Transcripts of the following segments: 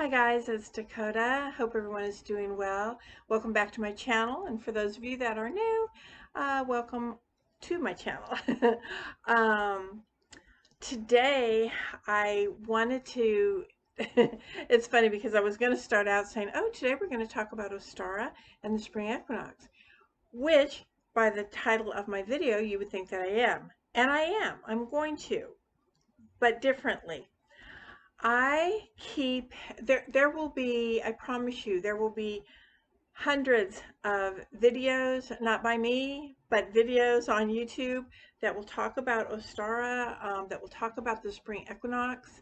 Hi guys, it's Dakota. Hope everyone is doing well. Welcome back to my channel, and for those of you that are new, welcome to my channel. um, Today I wanted to it's funny because I was going to start out saying, oh, today we're going to talk about Ostara and the spring equinox, which by the title of my video you would think that I am, and I am. I'm going to, but differently. There will be, I promise you, there will be hundreds of videos, not by me, but videos on YouTube that will talk about Ostara, that will talk about the spring equinox.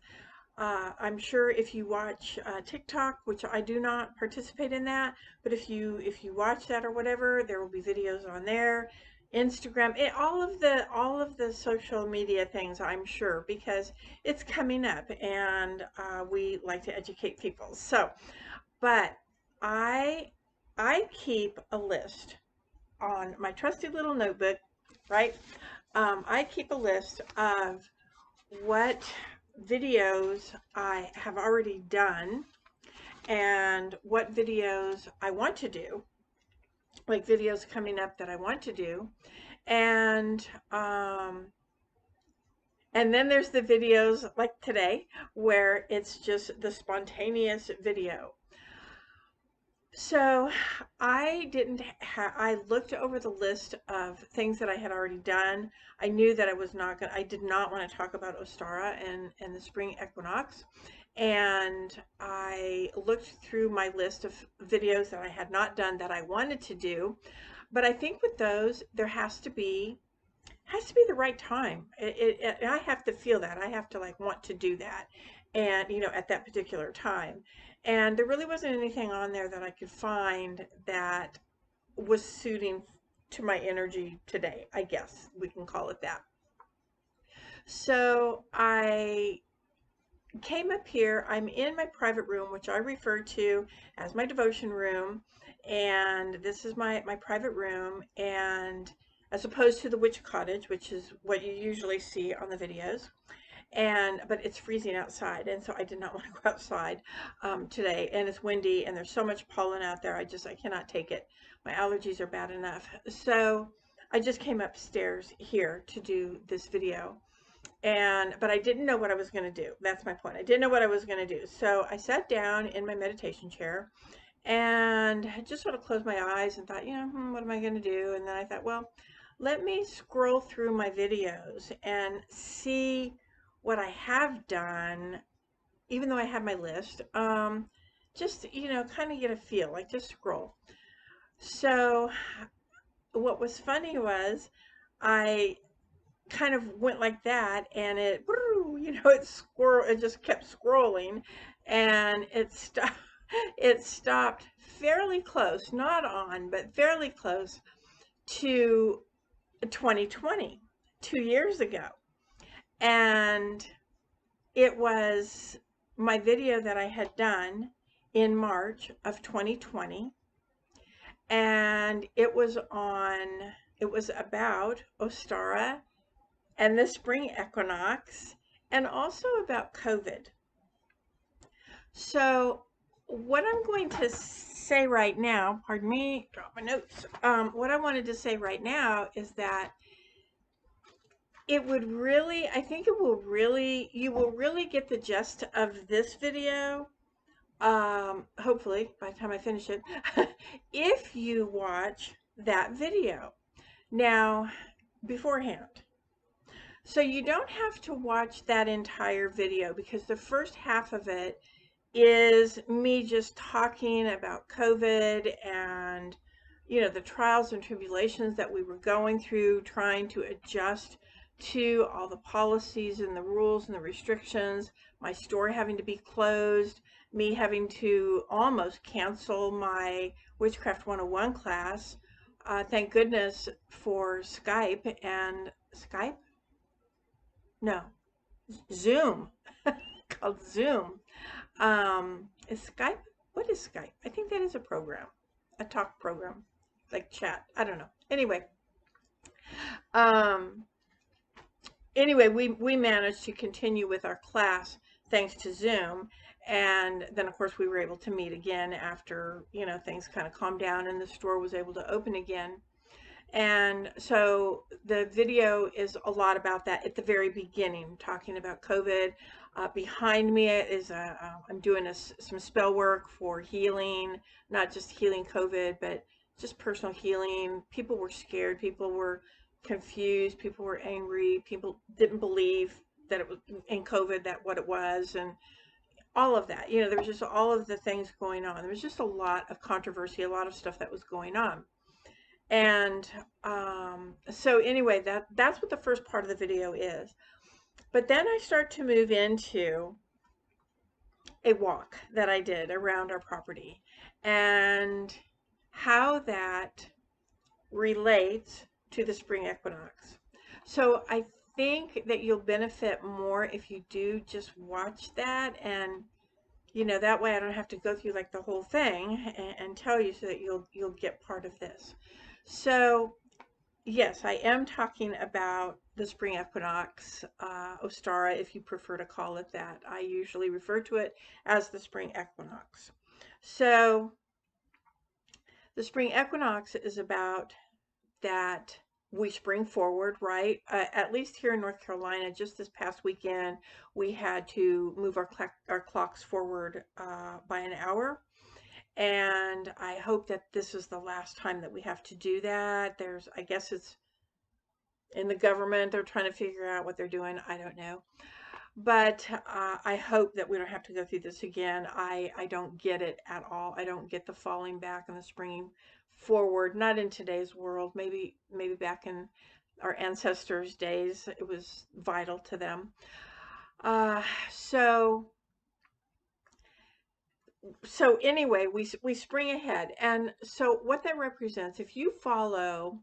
I'm sure if you watch TikTok, which I do not participate in that, but if you watch that or whatever, there will be videos on there. Instagram, all of the social media things, I'm sure, because it's coming up, and we like to educate people. So, but I I keep a list on my trusty little notebook, right? I keep a list of what videos I have already done and what videos I want to do, like videos coming up that I want to do. And and then there's the videos like today where it's just the spontaneous video. So I looked over the list of things that I had already done. I knew that I did not want to talk about Ostara and the spring equinox. And I looked through my list of videos that I had not done that I wanted to do. But I think with those, there has to be the right time. I have to feel that. I have to like want to do that, and at that particular time. And there really wasn't anything on there that I could find that was suiting to my energy today. I guess we can call it that. So I came up here. I'm in my private room, which I refer to as my devotion room, and this is my private room, and as opposed to the witch cottage, which is what you usually see on the videos. But it's freezing outside, and so I did not want to go outside today, and it's windy and there's so much pollen out there. I cannot take it. My allergies are bad enough. So I just came upstairs here to do this video, but I didn't know what I was going to do. That's my point. I didn't know what I was going to do. So I sat down in my meditation chair and just sort of closed my eyes and thought, what am I going to do? And then I thought, well, let me scroll through my videos and see what I have done, even though I have my list. Just, kind of get a feel, like just scroll. So what was funny was I kind of went like that, and it just kept scrolling, and it stopped fairly close, not on, but fairly close to 2020, 2 years ago. And it was my video that I had done in March of 2020, and it was about Ostara and the spring equinox, and also about COVID. So what I'm going to say right now, pardon me, drop my notes. What I wanted to say right now is that I think you will really get the gist of this video, hopefully by the time I finish it, if you watch that video now beforehand. So you don't have to watch that entire video, because the first half of it is me just talking about COVID and, the trials and tribulations that we were going through, trying to adjust to all the policies and the rules and the restrictions, my store having to be closed, me having to almost cancel my Witchcraft 101 class. Thank goodness for Skype and Skype? No, Zoom, called Zoom. Is Skype? What is Skype? I think that is a program, a talk program, like chat. I don't know. Um, anyway, we managed to continue with our class thanks to Zoom, And then, of course, we were able to meet again after, things kind of calmed down and the store was able to open again. And so the video is a lot about that at the very beginning, talking about COVID. Behind me is I'm doing some spell work for healing, not just healing COVID, but just personal healing. People were scared. People were confused. People were angry. People didn't believe that it was in COVID, that what it was, and all of that. There was just all of the things going on. There was just a lot of controversy, a lot of stuff that was going on. And so anyway, that's what the first part of the video is. But then I start to move into a walk that I did around our property and how that relates to the spring equinox. So I think that you'll benefit more if you do just watch that, and that way I don't have to go through like the whole thing and tell you, so that you'll get part of this. So yes, I am talking about the spring equinox, Ostara, if you prefer to call it that. I usually refer to it as the spring equinox. So the spring equinox is about that we spring forward, right? At least here in North Carolina, just this past weekend, we had to move our clocks forward by an hour. And I hope that this is the last time that we have to do that. I guess it's in the government, they're trying to figure out what they're doing. I don't know. But I hope that we don't have to go through this again. I don't get it at all. I don't get the falling back and the springing forward. Not in today's world. Maybe back in our ancestors' days, it was vital to them. Uh, so so anyway, we spring ahead, and so what that represents, if you follow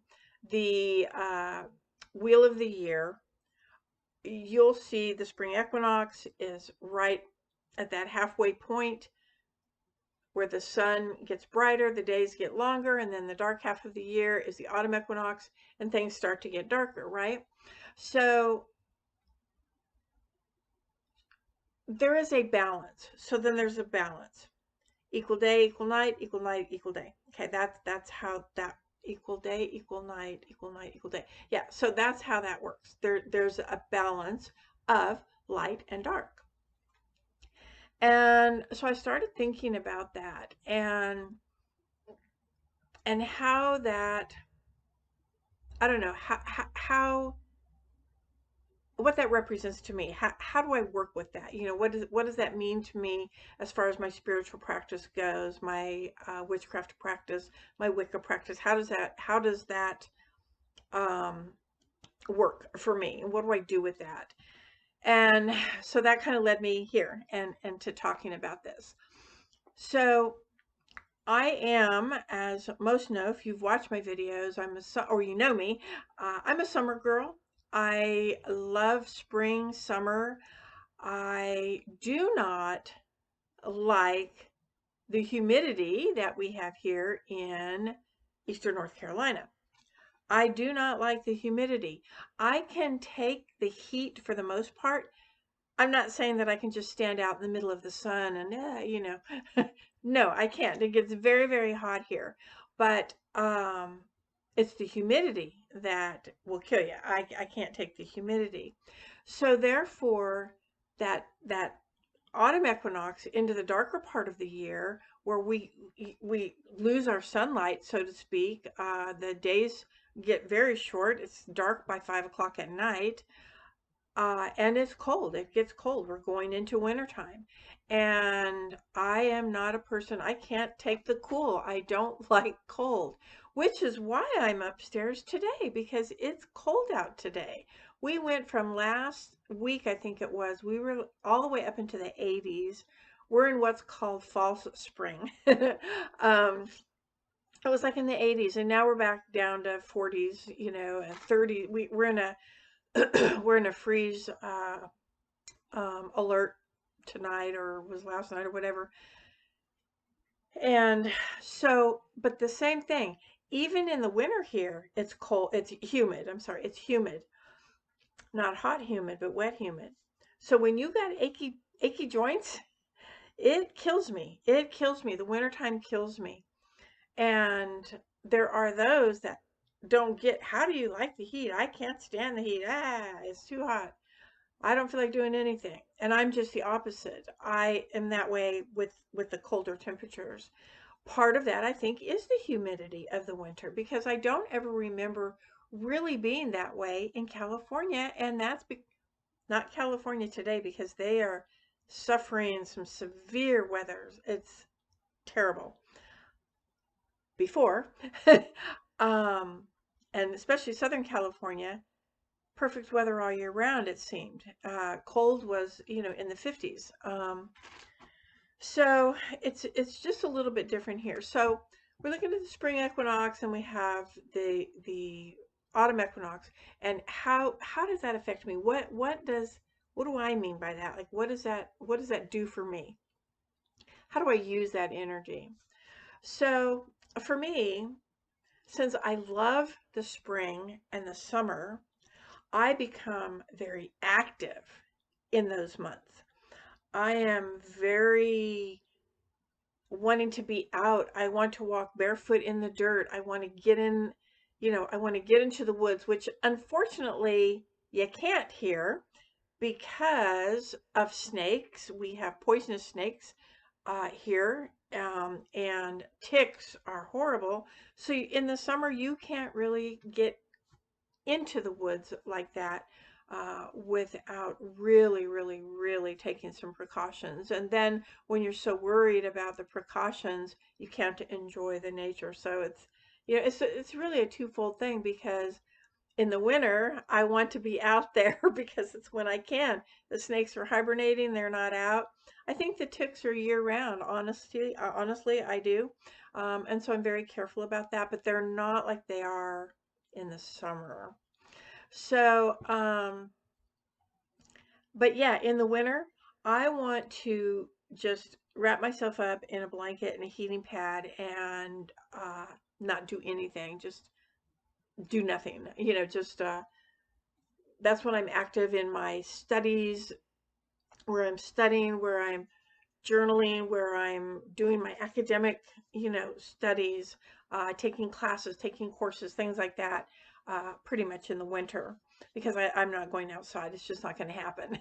the wheel of the year, you'll see the spring equinox is right at that halfway point where the sun gets brighter, the days get longer, and then the dark half of the year is the autumn equinox, and things start to get darker, right? So there is a balance. So then there's a balance. Equal day, equal night, equal night, equal day. Okay, that's how that equal day, equal night, equal night, equal day. Yeah, so that's how that works. There's a balance of light and dark. And so I started thinking about that, and how that, I don't know, how what that represents to me. How do I work with that? What does that mean to me as far as my spiritual practice goes, my witchcraft practice, my Wicca practice? How does that um, work for me? And what do I do with that? And so that kind of led me here and to talking about this. So I am, as most know, if you've watched my videos, or you know me, I'm a summer girl. I love spring, summer. I do not like the humidity that we have here in Eastern North Carolina. I do not like the humidity. I can take the heat for the most part. I'm not saying that I can just stand out in the middle of the sun and, no, I can't. It gets very, very hot here. But it's the humidity that will kill you. I can't take the humidity. So therefore, that autumn equinox into the darker part of the year, where we lose our sunlight, so to speak, the days get very short. It's dark by 5 o'clock at night. And it's cold. It gets cold. We're going into wintertime. And I am not a person, I can't take the cool. I don't like cold, which is why I'm upstairs today, because it's cold out today. We went from last week, I think it was, we were all the way up into the 80s. We're in what's called false spring. um, it was like in the 80s, and now we're back down to 40s, and 30. We're in a we're in a freeze alert tonight, or was last night, or whatever. And so, but the same thing, even in the winter here, it's cold, it's humid. I'm sorry, it's humid. Not hot humid, but wet humid. So when you got achy joints, It kills me. It kills me. The wintertime kills me. And there are those that don't get, how do you like the heat? I can't stand the heat. Ah, it's too hot. I don't feel like doing anything. And I'm just the opposite. I am that way with the colder temperatures. Part of that, I think, is the humidity of the winter because I don't ever remember really being that way in California. And that's not California today because they are suffering some severe weathers. It's terrible before. um, and especially Southern California, perfect weather all year round, it seemed. Cold was, in the 50s. So it's just a little bit different here. So we're looking at the spring equinox and we have the autumn equinox. And how does that affect me? What do I mean by that? Like what does that do for me? How do I use that energy? So for me, since I love the spring and the summer, I become very active in those months. I am very wanting to be out. I want to walk barefoot in the dirt. I want to get in, I want to get into the woods, which unfortunately you can't here because of snakes. We have poisonous snakes here, and ticks are horrible. So in the summer, you can't really get into the woods like that without really, really, really taking some precautions. And then when you're so worried about the precautions, you can't enjoy the nature. So it's really a twofold thing because in the winter, I want to be out there because it's when I can. The snakes are hibernating, they're not out. I think the ticks are year round, honestly, I do. And so I'm very careful about that, but they're not like they are in the summer. So, but yeah, in the winter, I want to just wrap myself up in a blanket and a heating pad and not do anything, just do nothing. Just that's when I'm active in my studies, where I'm studying, where I'm journaling, where I'm doing my academic, studies, taking classes, taking courses, things like that, pretty much in the winter because I'm not going outside. It's just not going to happen.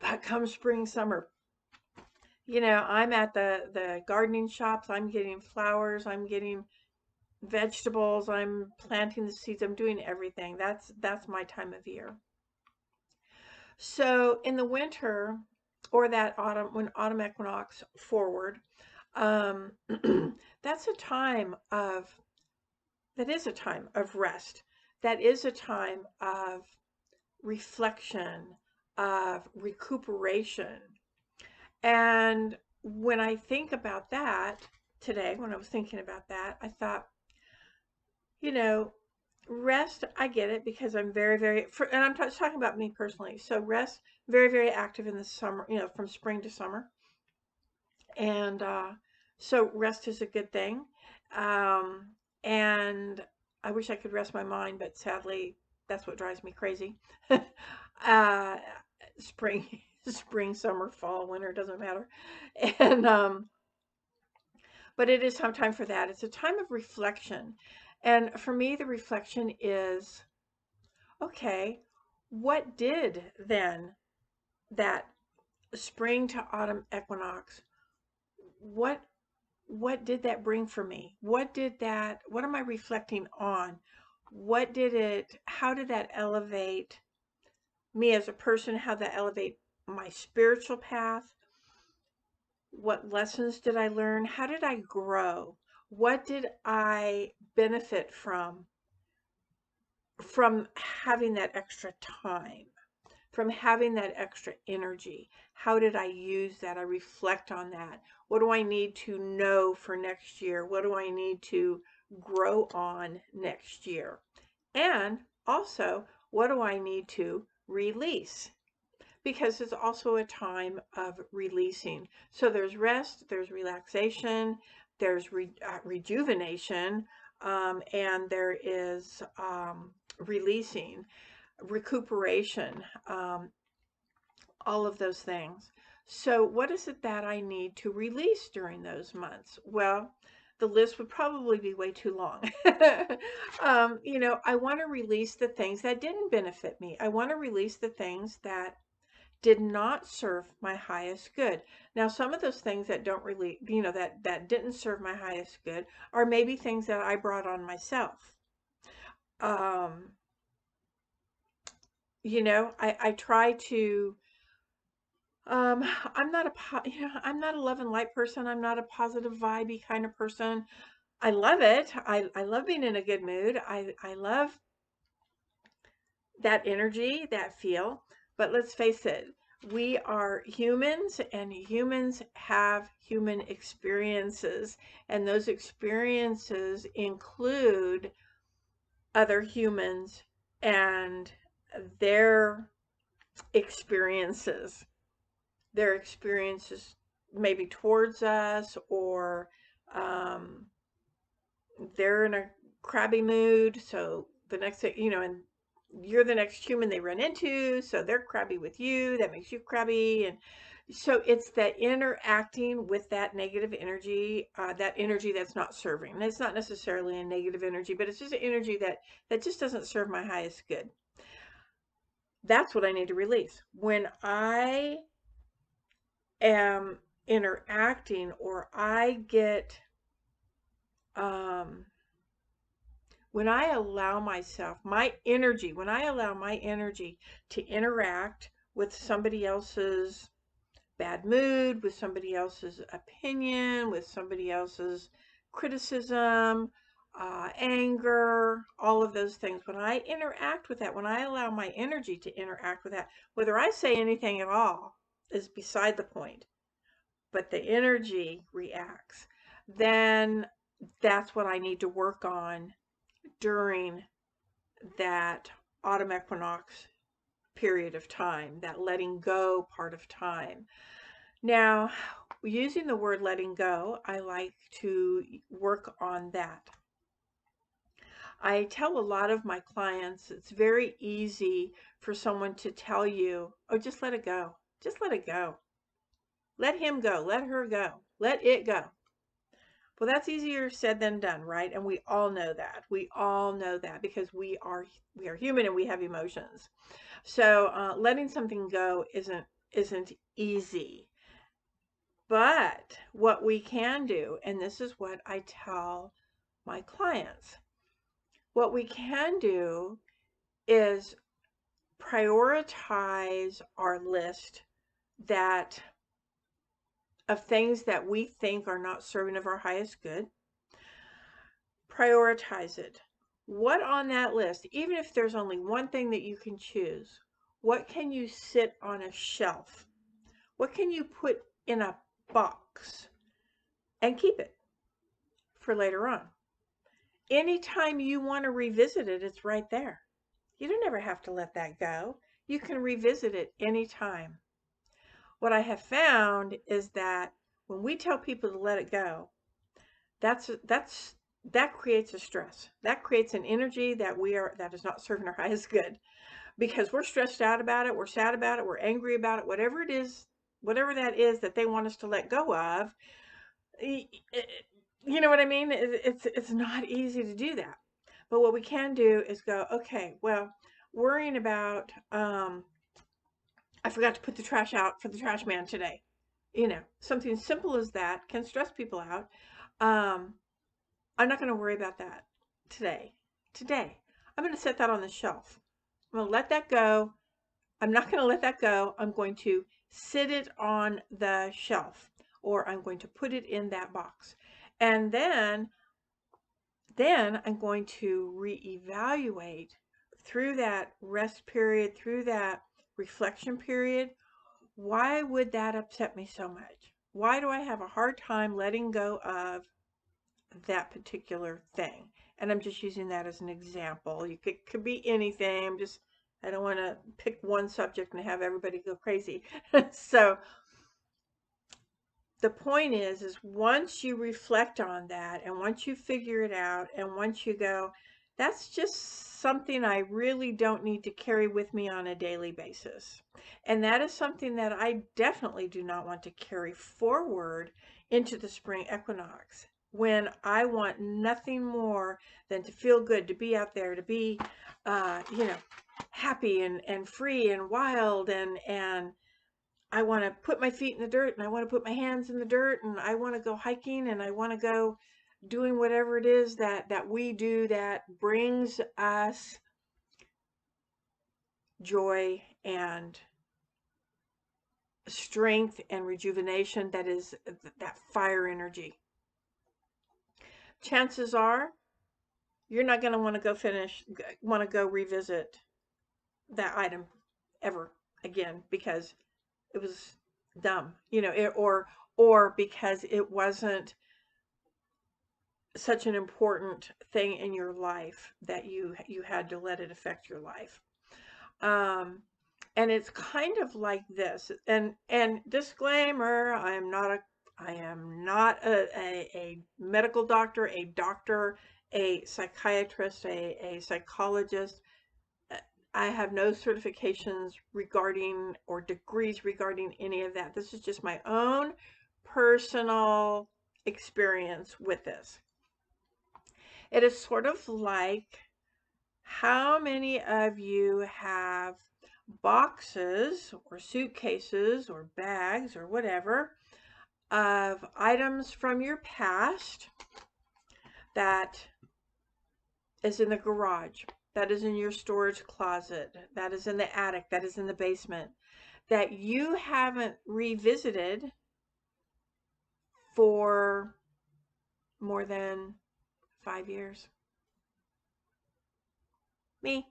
But come spring, summer, I'm at the gardening shops. I'm getting flowers. I'm getting vegetables. I'm planting the seeds. I'm doing everything. That's my time of year. So in the winter or that autumn, when autumn equinox forward, um, that's a time of, that is a time of rest. That is a time of reflection, of recuperation. And when I think about that today, when I was thinking about that, I thought, you know, rest, I get it because I'm very, very, and I'm talking about me personally. So rest, very, very active in the summer, from spring to summer. And so rest is a good thing. Um, and I wish I could rest my mind, but sadly, that's what drives me crazy. uh, spring, spring, summer, fall, winter, doesn't matter. And but it is some time for that. It's a time of reflection. And for me, the reflection is, okay, what did then that spring to autumn equinox, what what did that bring for me? What am I reflecting on? How did that elevate me as a person? How did that elevate my spiritual path? What lessons did I learn? How did I grow? What did I benefit from having that extra time? From having that extra energy? How did I use that? I reflect on that. What do I need to know for next year? What do I need to grow on next year? And also, what do I need to release? Because it's also a time of releasing. So there's rest, there's relaxation, there's rejuvenation, and there is releasing, recuperation, all of those things. So what is it that I need to release during those months? Well, the list would probably be way too long. I want to release the things that didn't benefit me. I want to release the things that did not serve my highest good. Now, some of those things that don't really, that didn't serve my highest good are maybe things that I brought on myself. Um, I try to, um, I'm not I'm not a love and light person. I'm not a positive vibey kind of person. I love it. I love being in a good mood. I love that energy, that feel. But let's face it, we are humans and humans have human experiences. And those experiences include other humans and their experiences, their experiences maybe towards us, or um, they're in a crabby mood. So the next thing, and you're the next human they run into. So they're crabby with you. That makes you crabby. And so it's that interacting with that negative energy, that energy that's not serving. And it's not necessarily a negative energy, but it's just an energy that just doesn't serve my highest good. That's what I need to release. When I am interacting, or I get um, when I allow myself, when I allow my energy to interact with somebody else's bad mood, with somebody else's opinion, with somebody else's criticism, anger, all of those things, when I interact with that, when I allow my energy to interact with that, whether I say anything at all is beside the point, but the energy reacts, then that's what I need to work on during that autumn equinox period of time, that letting go part of time. Now, using the word letting go, I like to work on that. I tell a lot of my clients it's very easy for someone to tell you, oh, just let it go. Just let it go. Let him go. Let her go. Let it go. Well, that's easier said than done, right? And we all know that. We all know that because we are human and we have emotions. So letting something go isn't easy. But what we can do, and this is what I tell my clients, what we can do is prioritize our list that of things that we think are not serving of our highest good. Prioritize it. What on that list, even if there's only one thing that you can choose, what can you sit on a shelf? What can you put in a box and keep it for later on? Anytime you want to revisit it, it's right there. You don't ever have to let that go. You can revisit it anytime. What I have found is that when we tell people to let it go, that creates a stress. That creates an energy that is not serving our highest good, because we're stressed out about it, we're sad about it, we're angry about it, whatever it is, whatever that is that they want us to let go of. You know what I mean? It's not easy to do that. But what we can do is go, okay, well, worrying about I forgot to put the trash out for the trash man today. Something simple as that can stress people out. Um, I'm not going to worry about that today. Today, I'm going to set that on the shelf. I'm going to let that go. I'm not going to let that go. I'm going to sit it on the shelf, or I'm going to put it in that box. And then I'm going to reevaluate through that rest period, through that reflection period. Why would that upset me so much? Why do I have a hard time letting go of that particular thing? And I'm just using that as an example. Could be anything. I don't want to pick one subject and have everybody go crazy. So the point is once you reflect on that, and once you figure it out, and once you go, that's just something I really don't need to carry with me on a daily basis. And that is something that I definitely do not want to carry forward into the spring equinox, when I want nothing more than to feel good, to be out there, to be, you know, happy and free and wild, and I want to put my feet in the dirt, and I want to put my hands in the dirt, and I want to go hiking, and I want to go doing whatever it is that we do that brings us joy and strength and rejuvenation, that is that fire energy. Chances are you're not going to want to go revisit that item ever again, because it was dumb, or because it wasn't such an important thing in your life that you had to let it affect your life. Um, and it's kind of like this. And disclaimer: I am not a medical doctor, a doctor, a psychiatrist, a psychologist. I have no certifications regarding or degrees regarding any of that. This is just my own personal experience with this. It is sort of like, how many of you have boxes or suitcases or bags or whatever of items from your past that is in the garage, that is in your storage closet, that is in the attic, that is in the basement, that you haven't revisited for more than 5 years? Me.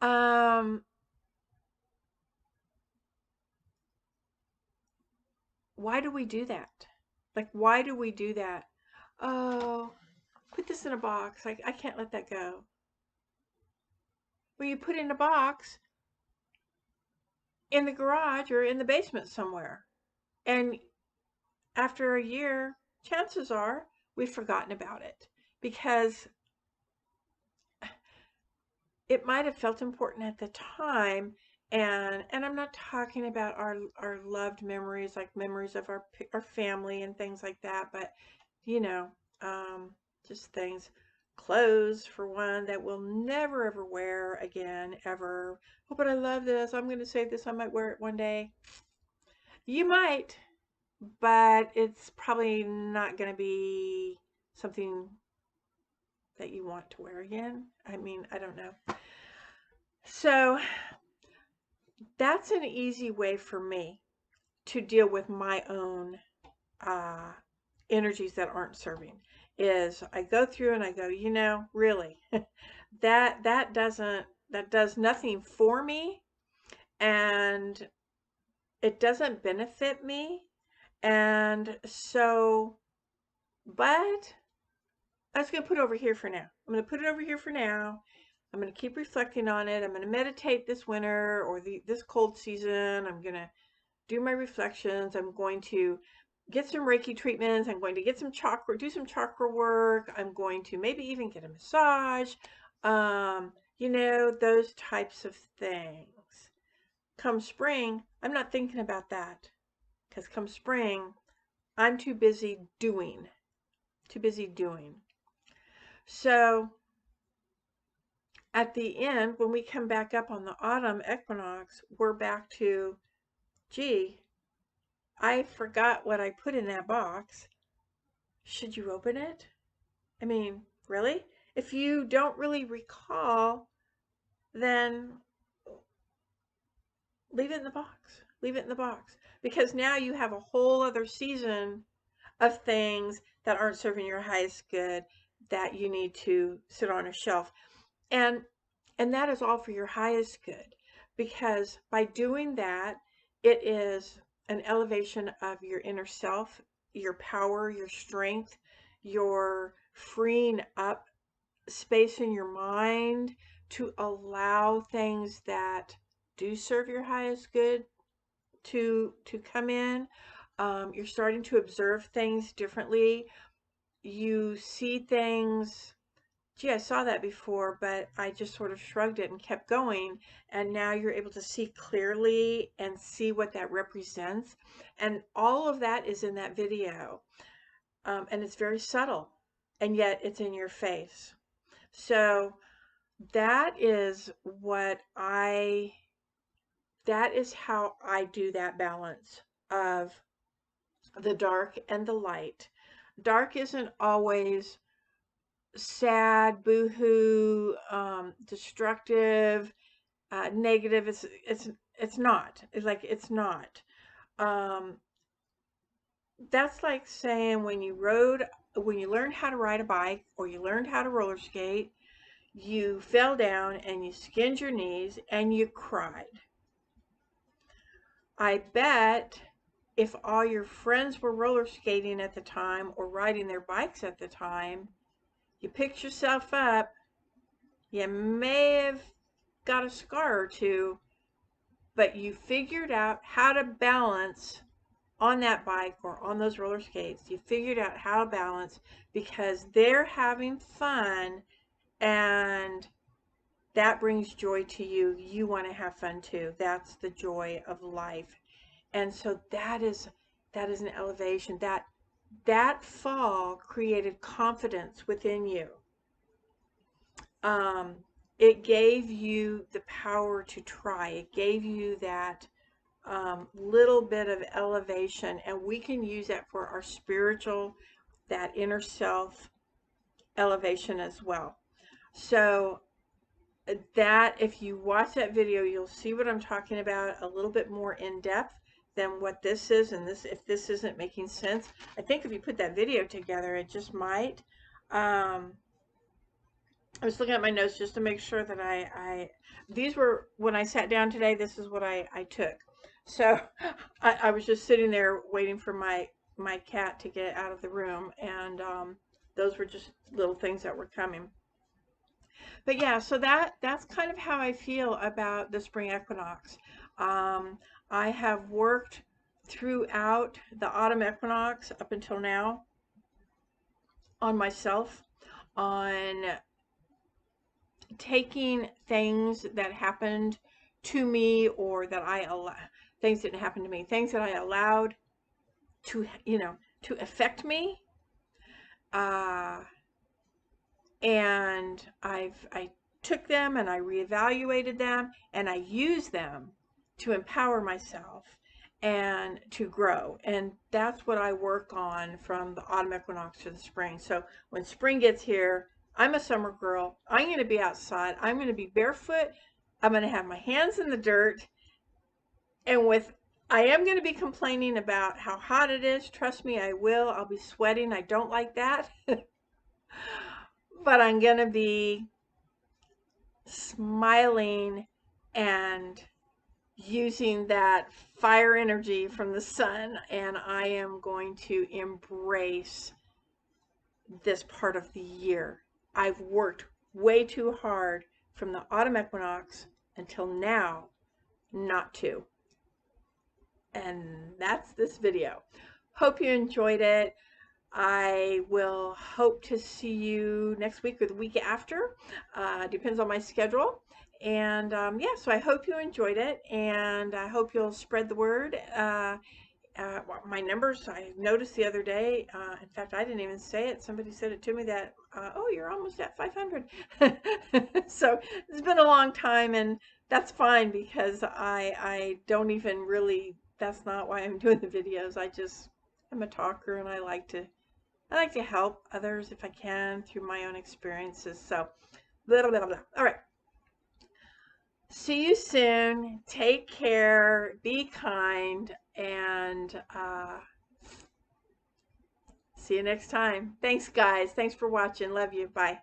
um, why do we do that? Like, why do we do that? Oh, put this in a box. I can't let that go. Well, you put it in a box in the garage or in the basement somewhere. And after a year, chances are we've forgotten about it, because it might have felt important at the time. And I'm not talking about our loved memories, like memories of our family and things like that, but you know, um, just things, clothes for one, that we'll never ever wear again, ever. Oh, but I love this. I'm going to save this. I might wear it one day. You might, but it's probably not going to be something that you want to wear again. I mean, I don't know. So that's an easy way for me to deal with my own uh, energies that aren't serving. Is I go through and I go, really, that does nothing for me, and it doesn't benefit me. And so, but I'm just going to put it over here for now. I'm going to put it over here for now. I'm going to keep reflecting on it. I'm going to meditate this winter, or this cold season. I'm going to do my reflections. I'm going to get some Reiki treatments. I'm going to get do some chakra work. I'm going to maybe even get a massage. Those types of things. Come spring, I'm not thinking about that, because come spring, I'm too busy doing. Too busy doing. So at the end, when we come back up on the autumn equinox, we're back to, gee, I forgot what I put in that box. Should you open it? I mean, really? If you don't really recall, then leave it in the box. Leave it in the box. Because now you have a whole other season of things that aren't serving your highest good, that you need to sit on a shelf. And that is all for your highest good. Because by doing that, it is an elevation of your inner self, your power, your strength. You're freeing up space in your mind to allow things that do serve your highest good to come in. You're starting to observe things differently. You see things gee, I saw that before, but I just sort of shrugged it and kept going. And now you're able to see clearly and see what that represents. And all of that is in that video. And it's very subtle, and yet it's in your face. So that is that is how I do that balance of the dark and the light. Dark isn't always sad, boohoo, destructive, negative. It's not. It's not. Um, that's like saying when you learned how to ride a bike or you learned how to roller skate, you fell down and you skinned your knees and you cried. I bet if all your friends were roller skating at the time or riding their bikes at the time, you picked yourself up, you may have got a scar or two, but you figured out how to balance on that bike or on those roller skates. You figured out how to balance because they're having fun, and that brings joy to you. You want to have fun too. That's the joy of life. And so that is an elevation. That fall created confidence within you. Um, it gave you the power to try. It gave you that little bit of elevation, and we can use that for our spiritual, that inner self elevation as well. So that, if you watch that video, you'll see what I'm talking about a little bit more in depth than what this is. And this, if this isn't making sense, I think if you put that video together, it just might. I was looking at my notes just to make sure that these were, when I sat down today, this is what I took. So I was just sitting there waiting for my cat to get out of the room, and those were just little things that were coming. But yeah, so that's kind of how I feel about the spring equinox. I have worked throughout the autumn equinox up until now on myself, on taking things that happened to me, or that things didn't happen to me, things that I allowed to, to affect me. And I took them and I reevaluated them and I used them to empower myself and to grow. And that's what I work on from the autumn equinox to the spring. So when spring gets here, I'm a summer girl. I'm going to be outside. I'm going to be barefoot. I'm going to have my hands in the dirt. And I am going to be complaining about how hot it is. Trust me, I will. I'll be sweating. I don't like that. But I'm going to be smiling and using that fire energy from the sun, and I am going to embrace this part of the year. I've worked way too hard from the autumn equinox until now not to. And that's this video. Hope you enjoyed it. I will hope to see you next week or the week after. Depends on my schedule. And yeah, so I hope you enjoyed it, and I hope you'll spread the word. My numbers, I noticed the other day, in fact, I didn't even say it. Somebody said it to me that, oh, you're almost at 500. So it's been a long time, and that's fine, because I don't even really, that's not why I'm doing the videos. I'm a talker, and I like to help others if I can through my own experiences. So, blah, blah, blah. All right. See you soon. Take care. Be kind. And see you next time. Thanks, guys. Thanks for watching. Love you. Bye.